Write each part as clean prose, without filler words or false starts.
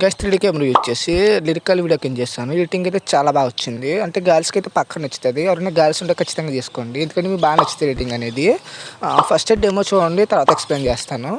Guys 3D camera use చేసి lyrical video కింద చేస్తాను. ఎడిటింగ్ అయితే చాలా బాగా వచ్చింది. అంటే గర్ల్స్కి అయితే పక్క నచ్చుతుంది. ఎవరైనా గర్ల్స్ ఉంటే ఖచ్చితంగా తీసుకోండి, ఎందుకంటే మీకు బాగా నచ్చుతుంది ఎడిటింగ్ అనేది. ఫస్ట్ డెమో చూడండి, తర్వాత ఎక్స్ప్లెయిన్ చేస్తాను.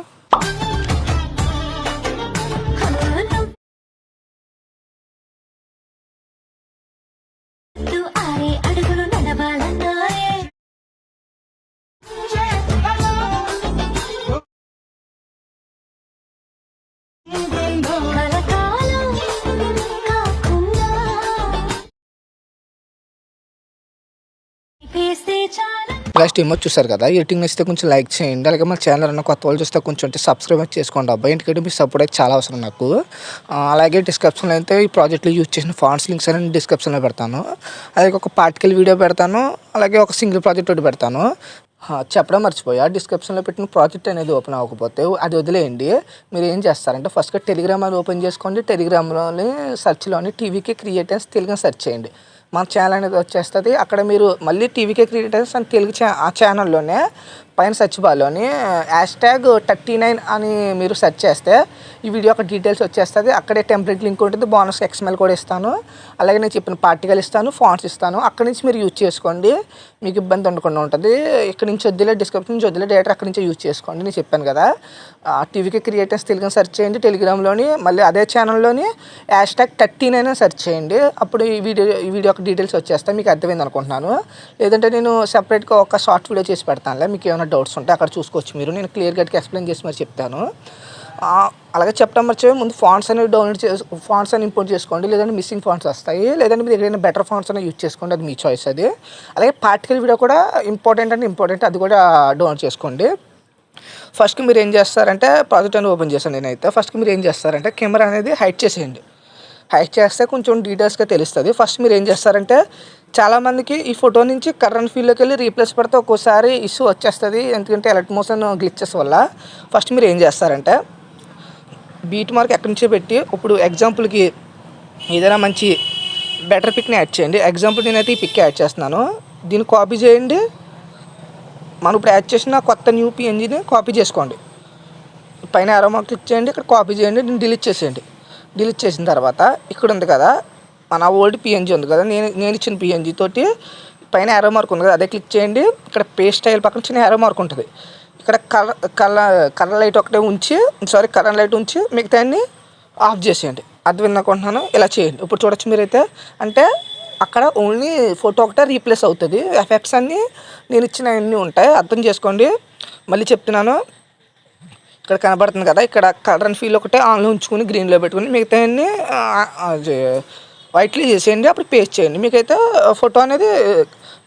గైస్ డెమో చూసారు కదా, ఎడిటింగ్ నచ్చితే కొంచెం లైక్ చేయండి. అలాగే మన ఛానల్ అన్న కొత్త వాళ్ళు చూస్తే కొంచెం సబ్స్క్రైబ్ చేసుకోండి అబ్బాయి, ఎందుకంటే మీ సపోర్ట్ అయితే చాలా అవసరం నాకు. అలాగే డిస్క్రిప్షన్లో అయితే ఈ ప్రాజెక్ట్లో యూజ్ చేసిన ఫాంట్స్ లింక్స్ అని డిస్క్రిప్షన్లో పెడతాను. అలాగే ఒక పార్టికల్ వీడియో పెడతాను, అలాగే ఒక సింగిల్ ప్రాజెక్ట్ ఒకటి పెడతాను. చెప్పడం మర్చిపోయా, డిస్క్రిప్షన్లో పెట్టిన ప్రాజెక్ట్ అనేది ఓపెన్ అవ్వకపోతే అది వదిలేయండి. మీరు ఏం చేస్తారంటే ఫస్ట్గా టెలిగ్రామ్ అది ఓపెన్ చేసుకోండి. టెలిగ్రామ్లోని సెర్చ్లోని టీవీకే క్రియేటర్స్ తెలుగు సెర్చ్ చేయండి. మన ఛానల్ అనేది వచ్చేస్తుంది. అక్కడ మీరు మళ్ళీ టీవీకే క్రియేటర్స్ అని తెలుగు ఆ ఛానల్లోనే పైన సెర్చ్ బార్లోని #39 అని మీరు సెర్చ్ చేస్తే ఈ వీడియో యొక్క డీటెయిల్స్ వచ్చేస్తుంది. అక్కడే టెంప్లెట్ లింక్ ఉంటుంది, బోనస్ XML కూడా ఇస్తాను. అలాగే నేను చెప్పిన పార్టికల్ ఇస్తాను, ఫాంట్స్ ఇస్తాను. అక్కడి నుంచి మీరు యూజ్ చేసుకోండి, మీకు ఇబ్బంది ఉండకుండా ఉంటుంది. ఇక్కడ నుంచి వద్దులే, డిస్క్రిప్షన్ నుంచి వద్దులే, డైరెక్ట్ అక్కడి నుంచి యూజ్ చేసుకోండి. నేను చెప్పాను కదా, టీవీకే క్రియేటర్స్ తెలుగు సెర్చ్ చేయండి టెలిగ్రామ్లోని. మళ్ళీ అదే ఛానల్లోని #39 సెర్చ్ చేయండి. అప్పుడు ఈ వీడియో యొక్క డీటెయిల్స్ వచ్చేస్తాయి. మీకు అర్థమైంది అనుకుంటున్నాను. లేదంటే నేను సెపరేట్గా ఒక షార్ట్ వీడియో చేసి పెడతానులే, మీకు ఏమైనా డౌట్స్ ఉంటే అక్కడ చూసుకోవచ్చు మీరు. నేను క్లియర్ కట్గా ఎక్స్ప్లెయిన్ చేసి మరి చెప్తాను. అలాగే చెప్పడం మర్చిపోయి ముందు ఫాంట్స్ అనేవి ఫాంట్స్ అని ఇంపోర్ట్ చేసుకోండి, లేదంటే మిస్సింగ్ ఫాంట్స్ వస్తాయి. లేదంటే మీరు ఎక్కడైనా బెటర్ ఫాంట్స్ అనేవి యూజ్ చేసుకోండి, అది మీ చాయిస్ అది. అలాగే పార్టికల్ వీడియో కూడా ఇంపార్టెంట్, అది కూడా డౌన్లోడ్ చేసుకోండి. ఫస్ట్కి మీరు ఏం చేస్తారంటే ప్రాజెక్ట్ అనేది ఓపెన్ చేశాను నేనైతే. ఫస్ట్కి మీరు ఏం చేస్తారంటే కెమెరా అనేది హైడ్ చేసేయండి. హైడ్ చేస్తే కొంచెం డీటెయిల్స్గా తెలుస్తుంది. ఫస్ట్ మీరు ఏం చేస్తారంటే, చాలామందికి ఈ ఫోటో నుంచి కరెంట్ ఫీల్డ్లోకి వెళ్ళి రీప్లేస్ పెడితే ఒక్కోసారి ఇష్యూ వచ్చేస్తుంది, ఎందుకంటే ఎలర్ట్ మోషన్ గ్లిచెస్ వల్ల. ఫస్ట్ మీరు ఏం చేస్తారంటే బీట్ మార్క్ ఎక్కడి నుంచో పెట్టి, ఇప్పుడు ఎగ్జాంపుల్కి ఏదైనా మంచి బెటర్ పిక్ని యాడ్ చేయండి. ఎగ్జాంపుల్ నేనైతే ఈ పిక్ యాడ్ చేస్తున్నాను, దీన్ని కాపీ చేయండి. మనం ఇప్పుడు యాడ్ చేసిన కొత్త న్యూ PNGని కాపీ చేసుకోండి. పైన యారో మార్క్ క్లిక్ చేయండి, ఇక్కడ కాపీ చేయండి, దీన్ని డిలీట్ చేసేయండి. డిలీట్ చేసిన తర్వాత ఇక్కడ ఉంది కదా మన ఓల్డ్ PNG ఉంది కదా, నేను ఇచ్చిన PNG తోటి పైన యారో మార్క్ ఉంది కదా, అదే క్లిక్ చేయండి. ఇక్కడ పేస్ట్ స్టైల్ పక్కన చిన్న యారో మార్క్ ఉంటుంది. ఇక్కడ కలర్ లైట్ ఒకటే ఉంచి కలర్ లైట్ ఉంచి మిగతాన్ని ఆఫ్ చేసేయండి. అది వినుకుంటున్నాను, ఇలా చేయండి. ఇప్పుడు చూడొచ్చు మీరైతే, అంటే అక్కడ ఓన్లీ ఫోటో ఒకటే రీప్లేస్ అవుతుంది. ఎఫెక్ట్స్ అన్నీ నేను ఇచ్చిన అన్నీ ఉంటాయి, అర్థం చేసుకోండి. మళ్ళీ చెప్తున్నాను, ఇక్కడ కనబడుతుంది కదా, ఇక్కడ కలర్ అండ్ ఫీల్ ఒకటే ఆన్లో ఉంచుకొని గ్రీన్లో పెట్టుకుని మిగతాన్ని వైట్లో చేసేయండి. అప్పుడు పేస్ట్ చేయండి. మీకైతే ఫోటో అనేది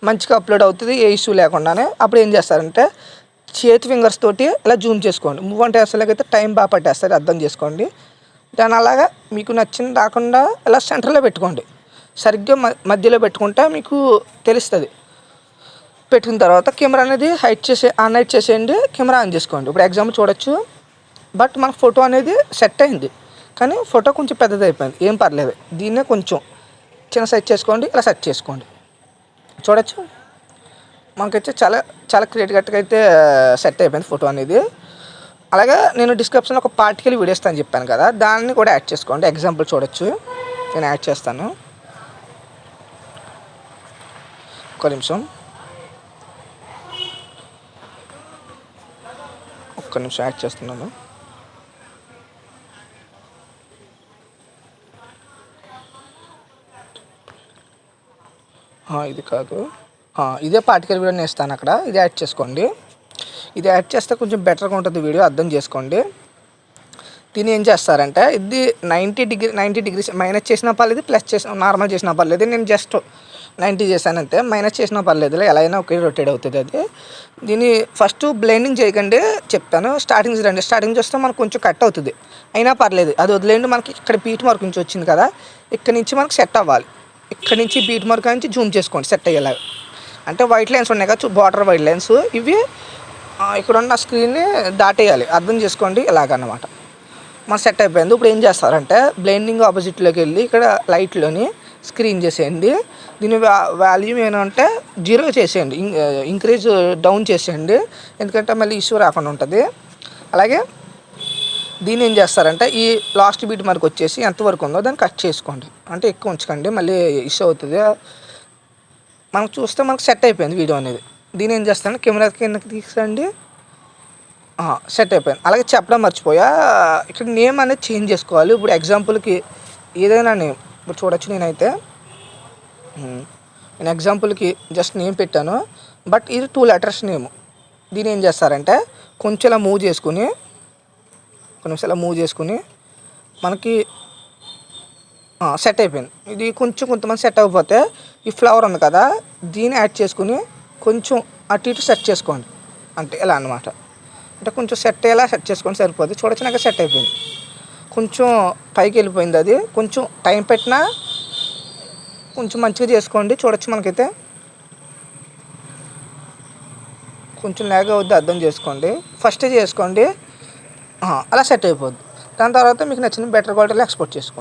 మంచిగా అప్లోడ్ అవుతుంది, ఏ ఇష్యూ లేకుండానే. అప్పుడు ఏం చేస్తారంటే చేతి ఫింగర్స్ తోటి ఇలా జూమ్ చేసుకోండి. మూవ్ అంటే అసలుకైతే టైం బాగా పట్టేస్తుంది, అర్థం చేసుకోండి. దాని అలాగా మీకు నచ్చింది రాకుండా ఇలా సెంటర్లో పెట్టుకోండి. సరిగ్గా మధ్యలో పెట్టుకుంటే మీకు తెలుస్తుంది. పెట్టుకున్న తర్వాత కెమెరా అనేది ఆన్ చేసేయండి, కెమెరా ఆన్ చేసుకోండి. ఇప్పుడు ఎగ్జాంపుల్ చూడొచ్చు, బట్ మన ఫోటో అనేది సెట్ అయింది, కానీ ఫోటో కొంచెం పెద్దది అయిపోయింది. ఏం పర్లేదు, దీన్నే కొంచెం చిన్న సైజ్ చేసుకోండి, ఇలా సెట్ చేసుకోండి. చూడొచ్చు మనకైతే చాలా చాలా క్రియేటివ్గా అయితే సెట్ అయిపోయింది ఫోటో అనేది. అలాగే నేను డిస్క్రిప్షన్లో ఒక పార్టికల్ వీడియో ఇస్తాను చెప్పాను కదా, దాన్ని కూడా యాడ్ చేసుకోండి. ఎగ్జాంపుల్ చూడొచ్చు, నేను యాడ్ చేస్తాను. ఒక్క నిమిషం యాడ్ చేస్తున్నాను. ఇది కాదు, ఇదే పార్టికల్ వీడియో నేను ఇస్తాను అక్కడ, ఇది యాడ్ చేసుకోండి. ఇది యాడ్ చేస్తే కొంచెం బెటర్గా ఉంటుంది వీడియో, అర్థం చేసుకోండి. దీన్ని ఏం చేస్తారంటే, ఇది 90 degrees మైనస్ చేసినా పర్లేదు, ప్లస్ చేసిన నార్మల్ చేసినా పర్లేదు. నేను జస్ట్ 90 చేశాను అంతే, మైనస్ చేసినా పర్లేదు, ఎలా అయినా ఒకే రొటేట్ అవుతుంది అది. దీన్ని ఫస్ట్ బ్లెండింగ్ చేయకండి, చెప్తాను. స్టార్టింగ్ చూస్తే మనకు కొంచెం కట్ అవుతుంది, అయినా పర్లేదు, అది వదిలేండి. మనకి ఇక్కడ బీట్ మార్క్ నుంచి వచ్చింది కదా, ఇక్కడ నుంచి మనకు సెట్ అవ్వాలి. ఇక్కడ నుంచి బీట్ మార్క్ నుంచి జూమ్ చేసుకోండి సెట్ అయ్యేలాగా. అంటే వైట్ లైన్స్ ఉన్నాయి కదా, బార్డర్ వైట్ లైన్స్, ఇవి ఇక్కడ ఉన్న స్క్రీన్ని దాటేయాలి, అర్థం చేసుకోండి. ఇలాగన్నమాట మన సెట్ అయిపోయింది. ఇప్పుడు ఏం చేస్తారంటే బ్లెండింగ్ ఆపోజిట్లోకి వెళ్ళి ఇక్కడ లైట్లోని స్క్రీన్ చేసేయండి. దీని వాల్యూమ్ ఏంటంటే 0 చేసేయండి, ఇంక్రీజ్ డౌన్ చేసేయండి, ఎందుకంటే మళ్ళీ ఇష్యూ రాకుండా ఉంటుంది. అలాగే దీన్ని ఏం చేస్తారంటే ఈ లాస్ట్ బీట్ మనకు వచ్చేసి ఎంతవరకు ఉందో దాన్ని కట్ చేసుకోండి. అంటే ఎక్కువ ఉంచకండి, మళ్ళీ ఇష్యూ అవుతుంది. మనకు చూస్తే మనకు సెట్ అయిపోయింది వీడియో అనేది. దీన్ని ఏం చేస్తానంటే కెమెరా కిందకి తీసుకురండి. సెట్ అయిపోయింది. అలాగే చెప్పడం మర్చిపోయా, ఇక్కడ నేమ్ అనేది చేంజ్ చేసుకోవాలి. ఇప్పుడు ఎగ్జాంపుల్కి ఏదైనా నేమ్ ఇప్పుడు చూడొచ్చు. నేను ఎగ్జాంపుల్కి జస్ట్ నేమ్ పెట్టాను, బట్ ఇది 2 లెటర్స్ నేమ్. దీన్ని ఏం చేస్తారంటే కొంచెం ఇలా మూవ్ చేసుకుని మనకి సెట్ అయిపోయింది. ఇది కొంతమంది సెట్ అవ్వకపోతే ఈ ఫ్లవర్ ఉంది కదా, దీన్ని యాడ్ చేసుకుని కొంచెం అటు ఇటు సెట్ చేసుకోండి. అంటే ఇలా అన్నమాట. అంటే కొంచెం సెట్ అయ్యేలా సెట్ చేసుకొని సరిపోతుంది. చూడొచ్చు నాకు సెట్ అయిపోయింది. కొంచెం పైకి వెళ్ళిపోయింది. అది కొంచెం టైం పెట్టినా కొంచెం మంచిగా చేసుకోండి. చూడొచ్చు మనకైతే కొంచెం లాగ్ అవుద్ది, అర్థం చేసుకోండి. ఫస్ట్ చేసుకోండి, అలా సెట్ అయిపోద్ది. దాని తర్వాత మీకు నచ్చిన బెటర్ క్వాలిటీలో ఎక్స్పోర్ట్ చేసుకోండి.